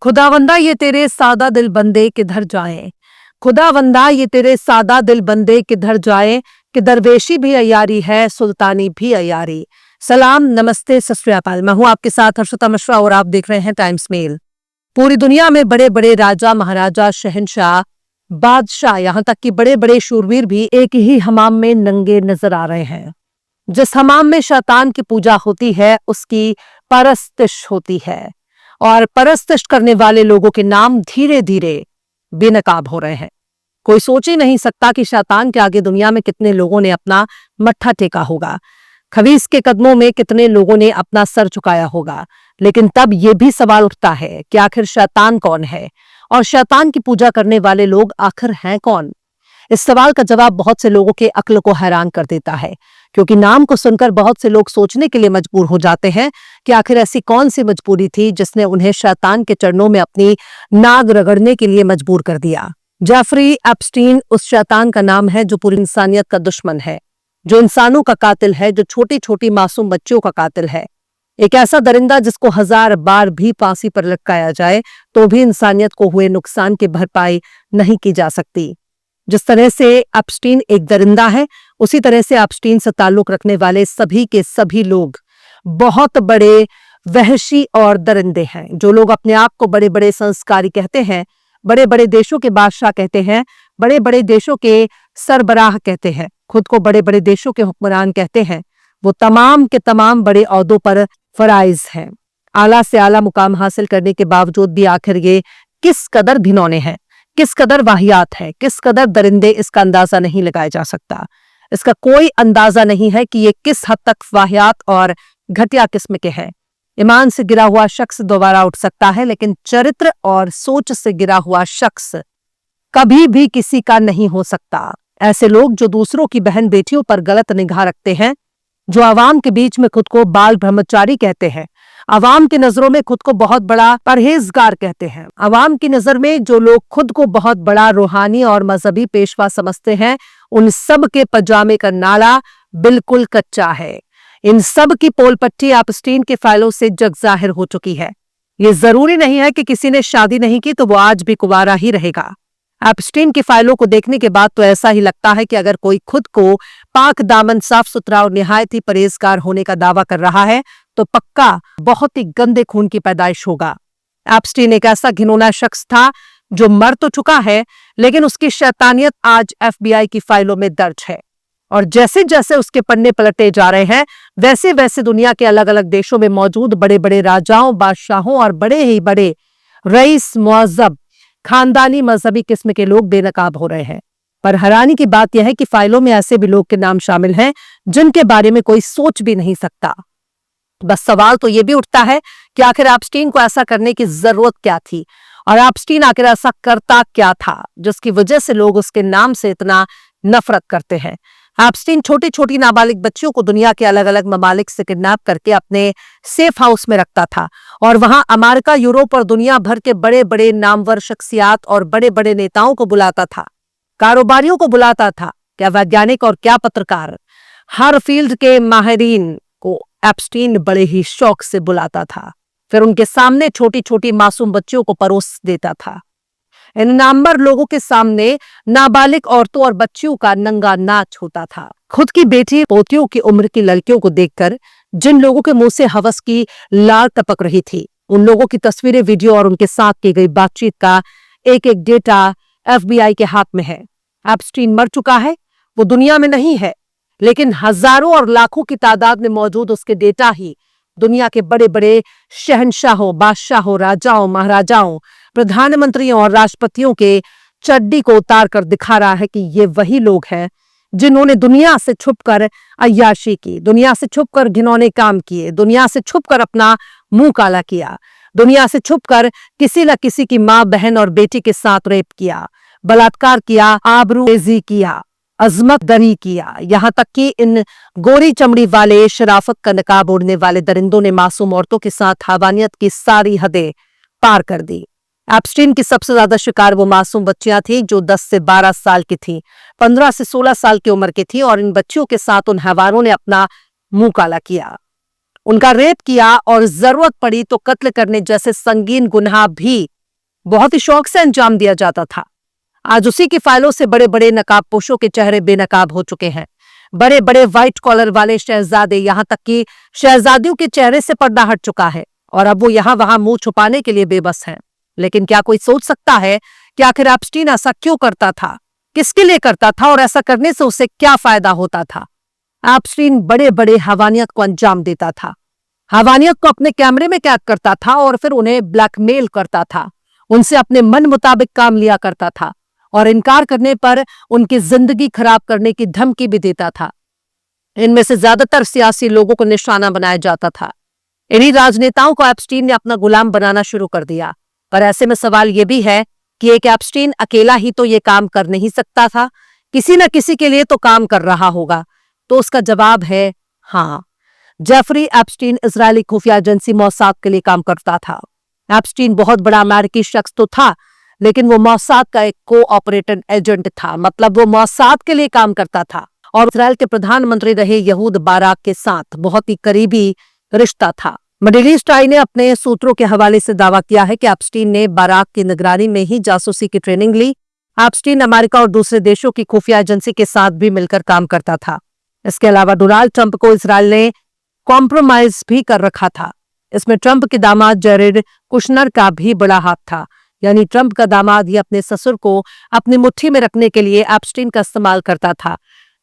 खुदावंदा ये तेरे सादा दिल बंदे किधर जाएं। खुदावंदा ये तेरे सादा दिल बंदे किधर जाएं कि दरवेशी भी अयारी है, सुल्तानी भी अयारी। सलाम, नमस्ते, सत श्री अकाल। मैं हूं आपके साथ हर्षिता मिश्रा और आप देख रहे हैं टाइम्स मेल। पूरी दुनिया में बड़े बड़े राजा, महाराजा, शहंशाह, बादशाह, यहाँ तक कि बड़े बड़े शूरवीर भी एक ही हमाम में नंगे नजर आ रहे हैं। जिस हमाम में शैतान की पूजा होती है उसकी परस्तिश होती है और परस्तिश करने वाले लोगों के नाम धीरे धीरे बेनकाब हो रहे हैं। कोई सोच ही नहीं सकता कि शैतान के आगे दुनिया में कितने लोगों ने अपना मत्था टेका होगा, खबीस के कदमों में कितने लोगों ने अपना सर झुकाया होगा। लेकिन तब यह भी सवाल उठता है कि आखिर शैतान कौन है और शैतान की पूजा करने वाले लोग आखिर हैं कौन। इस सवाल का जवाब बहुत से लोगों के अक्ल को हैरान कर देता है, क्योंकि नाम को सुनकर बहुत से लोग सोचने के लिए मजबूर हो जाते हैं कि आखिर ऐसी कौन सी मजबूरी थी जिसने उन्हें शैतान के चरणों में अपनी नाक रगड़ने के लिए मजबूर कर दिया। जेफरी एप्स्टीन उस शैतान का नाम है जो पूरी इंसानियत का दुश्मन है, जो इंसानों का कातिल है, जो छोटी छोटी मासूम बच्चियों का कातिल है। एक ऐसा दरिंदा जिसको 1000 बार भी फांसी पर लटकाया जाए तो भी इंसानियत को हुए नुकसान की भरपाई नहीं की जा सकती। जिस तरह से एप्स्टीन एक दरिंदा है, उसी तरह से एप्स्टीन से ताल्लुक रखने वाले सभी के सभी लोग बहुत बड़े वहशी और दरिंदे हैं। जो लोग अपने आप को बड़े बड़े संस्कारी कहते हैं, बड़े बड़े देशों के बादशाह कहते हैं, बड़े बड़े देशों के सरबराह कहते हैं, खुद को बड़े बड़े देशों के हुक्मरान कहते हैं, वो तमाम के तमाम बड़े ओहदों पर फराइज हैं। आला से आला मुकाम हासिल करने के बावजूद भी आखिर ये किस कदर घिनौने हैं, किस कदर वाहियात है, किस कदर दरिंदे, इसका अंदाजा नहीं लगाया जा सकता। इसका कोई अंदाजा नहीं है कि ये किस हद तक वाहियात और घटिया किस्म के हैं। ईमान से गिरा हुआ शख्स दोबारा उठ सकता है, लेकिन चरित्र और सोच से गिरा हुआ शख्स कभी भी किसी का नहीं हो सकता। ऐसे लोग जो दूसरों की बहन बेटियों पर गलत निगाह रखते हैं, जो आवाम के बीच में खुद को बाल ब्रह्मचारी कहते हैं, आवाम की नजरों में खुद को बहुत बड़ा परहेजगार कहते हैं, आवाम की नजर में जो लोग खुद को बहुत बड़ा रूहानी और मजहबी पेशवा समझते हैं, उन सब के पजामे का नाला बिल्कुल कच्चा है। इन सब की पोल पट्टी एप्स्टीन के फाइलों से जग जाहिर हो चुकी है। ये जरूरी नहीं है कि किसी ने शादी नहीं की तो वो आज भी कुंवारा ही रहेगा। एप्स्टीन की फाइलों को देखने के बाद तो ऐसा ही लगता है कि अगर कोई खुद को पाक दामन, साफ सुथरा और निहायत ही परहेजगार होने का दावा कर रहा है तो पक्का बहुत ही गंदे खून की पैदाइश होगा। एप्स्टीन एक ऐसा घिनौना शख्स था जो मर तो चुका है, लेकिन उसकी शैतानियत आज FBI की फाइलों में दर्ज है। और जैसे जैसे उसके पन्ने पलटे जा रहे हैं, वैसे वैसे दुनिया के अलग अलग देशों में मौजूद बड़े बड़े राजाओं, बादशाहों और बड़े ही बड़े रईस, मुअज्जब, खानदानी, मजहबी किस्म के लोग बेनकाब हो रहे हैं। पर हैरानी की बात यह है कि फाइलों में ऐसे भी लोग के नाम शामिल हैं जिनके बारे में कोई सोच भी नहीं सकता। बस सवाल तो यह भी उठता है कि आखिर एप्स्टीन को ऐसा करने की जरूरत क्या थी और एप्स्टीन आखिर ऐसा करता क्या था जिसकी वजह से लोग उसके नाम से इतना नफरत करते हैं। एप्स्टीन छोटी छोटी नाबालिग बच्चियों को दुनिया के अलग अलग ममालिक से किडनैप करके अपने सेफ हाउस में रखता था और वहां अमेरिका, यूरोप और दुनिया भर के बड़े बड़े नामवर शख्सियात और बड़े बड़े नेताओं को बुलाता था, कारोबारियों को बुलाता था, क्या वैज्ञानिक और क्या पत्रकार, हर फील्ड के माहिरीन को एप्स्टीन बड़े ही शौक से बुलाता था। फिर उनके सामने छोटी छोटी मासूम बच्चियों को परोस देता था। इन नामवर लोगों के सामने नाबालिग औरतों और बच्चियों का नंगा नाच होता था। खुद की बेटी, पोतियों की उम्र की लड़कियों को देखकर जिन लोगों के मुंह से हवस की लाल टपक रही थी, उन लोगों की तस्वीरें, वीडियो और उनके साथ की गई बातचीत का एक एक डेटा FBI के हाथ में है। एप्स्टीन मर चुका है, वो दुनिया में नहीं है, लेकिन हजारों और लाखों की तादाद में मौजूद उसके डेटा ही दुनिया के बड़े बड़े शहंशाहों, बादशाहों, राजाओं, महाराजाओं, प्रधानमंत्रियों और राष्ट्रपतियों के चड्डी को उतार कर दिखा रहा है कि ये वही लोग हैं जिन्होंने दुनिया से छुपकर अय्याशी की, दुनिया से छुपकर घिनौने काम किए, दुनिया से छुपकर अपना मुंह काला किया, दुनिया से छुपकर किसी न किसी की माँ, बहन और बेटी के साथ रेप किया, बलात्कार किया, आबरूरेजी किया, अजमत दरी किया। यहाँ तक कि इन गोरी चमड़ी वाले, शराफत का नकाब ओढ़ने वाले दरिंदों ने मासूम औरतों के साथ हवानियत की सारी हदें पार कर दी। एप्स्टीन की सबसे ज्यादा शिकार वो मासूम बच्चियां थी जो 10 से 12 साल की थी, 15 से 16 साल की उम्र की थी, और इन बच्चियों के साथ उन हैवानों ने अपना मुंह काला किया, उनका रेप किया और जरूरत पड़ी तो कत्ल करने जैसे संगीन गुनाह भी बहुत ही शौक से अंजाम दिया जाता था। आज उसी की फाइलों से बड़े बड़े नकाबपोशों के चेहरे बेनकाब हो चुके हैं। बड़े बड़े व्हाइट कॉलर वाले शहजादे, यहां तक कि शहजादियों के चेहरे से पर्दा हट चुका है और अब वो यहां वहां मुंह छुपाने के लिए बेबस हैं। लेकिन क्या कोई सोच सकता है कि आखिर एप्स्टीन ऐसा क्यों करता था, किसके लिए करता था और ऐसा करने से उसे क्या फायदा होता था? एप्स्टीन बड़े बड़े हवानियत को अंजाम देता था। हवानियत को अपने कैमरे में कैद करता था और फिर उन्हें ब्लैकमेल करता था। उनसे अपने मन मुताबिक काम लिया करता था और इनकार करने पर उनकी जिंदगी खराब करने की धमकी भी देता था। इनमें से ज्यादातर सियासी लोगों को निशाना बनाया जाता था। इन्हीं राजनेताओं को एप्स्टीन ने अपना गुलाम बनाना शुरू कर दिया। पर ऐसे में सवाल यह भी है कि एक एप्स्टीन अकेला ही तो ये काम कर नहीं सकता था, किसी न किसी के लिए तो काम कर रहा होगा। तो उसका जवाब है हाँ। जेफरी एप्स्टीन इजरायली खुफिया एजेंसी मोसाद के लिए काम करता था। एप्स्टीन बहुत बड़ा अमेरिकी शख्स तो था, लेकिन वो मोसाद का एक कोऑपरेटिव एजेंट था। मतलब वो मोसाद के लिए काम करता था और इजराइल के प्रधानमंत्री रहे यहूद बाराक के साथ बहुत ही करीबी रिश्ता था। मिडिल ईस्ट आई ने अपने सूत्रों के हवाले से दावा किया है कि एप्स्टीन ने बाराक की निगरानी में ही जासूसी की ट्रेनिंग ली। एप्स्टीन अमेरिका और दूसरे देशों की खुफिया एजेंसी के साथ भी मिलकर काम करता था। इसके अलावा डोनाल्ड ट्रंप को इजराइल ने कॉम्प्रोमाइज भी कर रखा था। इसमें ट्रंप के दामाद जेरेड कुशनर का भी बड़ा हाथ था। यानी ट्रंप का दामाद ही अपने ससुर को अपनी मुट्ठी में रखने के लिए एप्स्टीन का इस्तेमाल करता था।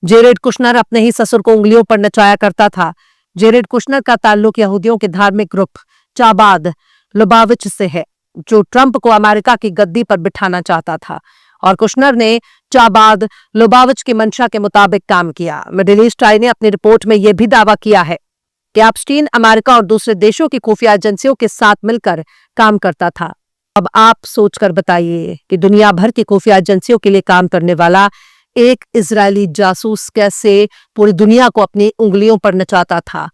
जेरेड कुशनर अपने ही ससुर को उंगलियों पर नचाया करता था। जेरेड कुशनर का ताल्लुक यहूदियों के धार्मिक ग्रुप चाबाद लुबाविच से है, जो ट्रंप को अमेरिका की गद्दी पर बिठाना चाहता था और कुशनर ने चाबाद लुबाविच की मंशा के मुताबिक काम किया। मिडिल ईस्ट आई ने अपनी रिपोर्ट में यह भी दावा किया है कि एप्स्टीन अमेरिका और दूसरे देशों की खुफिया एजेंसियों के साथ मिलकर काम करता था। अब आप सोचकर बताइए कि दुनिया भर की खुफिया एजेंसियों के लिए काम करने वाला एक इजरायली जासूस कैसे पूरी दुनिया को अपनी उंगलियों पर नचाता था।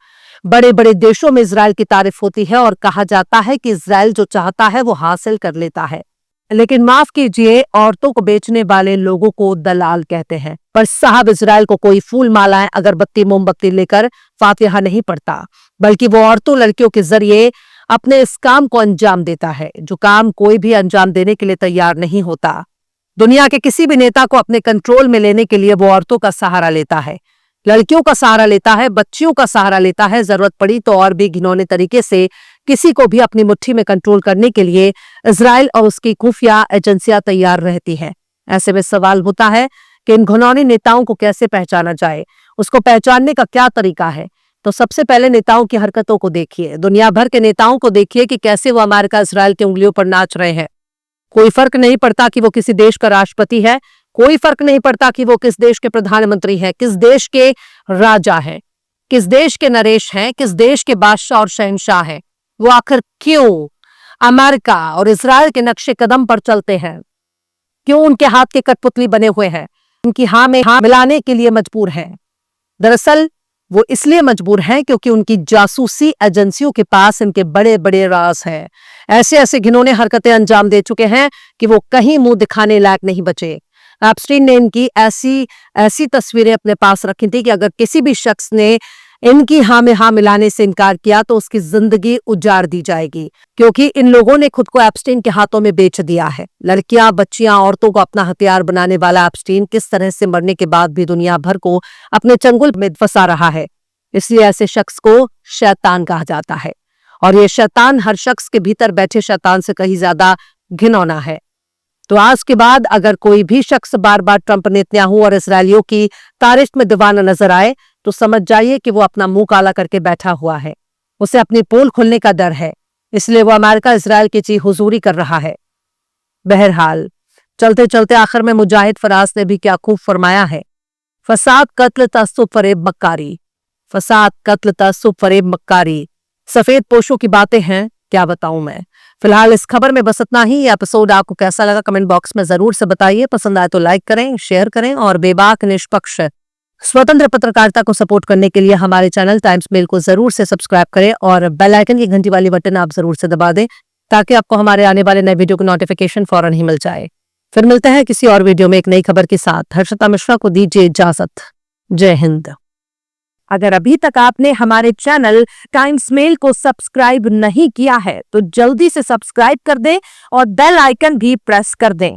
बड़े बड़े देशों में इजराइल की तारीफ होती है और कहा जाता है कि इजराइल जो चाहता है वो हासिल कर लेता है। लेकिन माफ कीजिए, औरतों को बेचने वाले लोगों को दलाल कहते हैं। पर साहब, इजराइल को कोई फूल मालाएं अगरबत्ती मोमबत्ती लेकर फातिहा नहीं पड़ता, बल्कि वो औरतों लड़कियों के जरिए अपने इस काम को अंजाम देता है, जो काम कोई भी अंजाम देने के लिए तैयार नहीं होता। दुनिया के किसी भी नेता को अपने कंट्रोल में लेने के लिए वो औरतों का सहारा लेता है, लड़कियों का सहारा लेता है, बच्चियों का सहारा लेता है। जरूरत पड़ी तो और भी घिनौने तरीके से किसी को भी अपनी मुट्ठी में कंट्रोल करने के लिए इजराइल और उसकी खुफिया एजेंसियां तैयार रहती हैं। ऐसे में सवाल होता है कि इन घिनौने नेताओं को कैसे पहचाना जाए, उसको पहचानने का क्या तरीका है? तो सबसे पहले नेताओं की हरकतों को देखिए। दुनिया भर के नेताओं को देखिए कि कैसे वो अमेरिका इजराइल की उंगलियों पर नाच रहे हैं। कोई फर्क नहीं पड़ता कि वो किसी देश का राष्ट्रपति है, कोई फर्क नहीं पड़ता कि वो किस देश के प्रधानमंत्री है, किस देश के राजा हैं, किस देश के नरेश हैं, किस देश के बादशाह और शहंशाह हैं। वो आखिर क्यों अमेरिका और इजराइल के नक्शे कदम पर चलते हैं? क्यों उनके हाथ के कठपुतली बने हुए हैं, उनकी हाँ में हाँ मिलाने के लिए मजबूर हैं? दरअसल वो इसलिए मजबूर हैं क्योंकि उनकी जासूसी एजेंसियों के पास इनके बड़े बड़े राज हैं। ऐसे ऐसे घिनौने हरकतें अंजाम दे चुके हैं कि वो कहीं मुंह दिखाने लायक नहीं बचे। एप्स्टीन ने इनकी ऐसी तस्वीरें अपने पास रखी थी कि अगर किसी भी शख्स ने इनकी हाँ में हाँ मिलाने से इनकार किया तो उसकी जिंदगी उजाड़ दी जाएगी, क्योंकि इन लोगों ने खुद को एप्स्टीन के हाथों में बेच दिया है। लड़कियां, बच्चियां, औरतों को अपना हथियार बनाने वाला एप्स्टीन किस तरह से मरने के बाद भी दुनिया भर को अपने चंगुल में फंसा रहा है। इसलिए ऐसे शख्स को शैतान कहा जाता है और ये शैतान हर शख्स के भीतर बैठे शैतान से कहीं ज्यादा घिनौना है। तो आज के बाद अगर कोई भी शख्स बार बार ट्रंप, नेतन्याहू और इसराइलियों की तारीफ में दीवाना नजर आए तो समझ जाइए कि वो अपना मुंह काला करके बैठा हुआ है। उसे अपनी पोल खुलने का डर है, इसलिए वो अमेरिका इजराइल की हुजूरी कर रहा है। बहरहाल चलते चलते आखिर में मुजाहिद फराज ने भी क्या खूब फरमाया है, फसाद कत्ल तअस्सुब फरेब मक्कारी, फसाद कत्ल तअस्सुब फरेब मक्कारी। सफेद पोशों की बातें हैं, क्या बताऊं मैं। फिलहाल इस खबर में बस इतना ही। ये एपिसोड आपको कैसा लगा कमेंट बॉक्स में जरूर से बताइए। पसंद आए तो लाइक करें, शेयर करें और बेबाक, निष्पक्ष, स्वतंत्र पत्रकारिता को सपोर्ट करने के लिए हमारे चैनल टाइम्स मेल को जरूर से सब्सक्राइब करें और बेल आइकन की घंटी वाली बटन आप जरूर से दबा दें, ताकि आपको हमारे आने वाले नए वीडियो की नोटिफिकेशन फौरन ही मिल जाए। फिर मिलते हैं किसी और वीडियो में एक नई खबर के साथ। हर्षिता मिश्रा को दीजिए इजाजत। जय हिंद। अगर अभी तक आपने हमारे चैनल टाइम्स मेल को सब्सक्राइब नहीं किया है तो जल्दी से सब्सक्राइब कर दें और बेल आइकन भी प्रेस कर दें।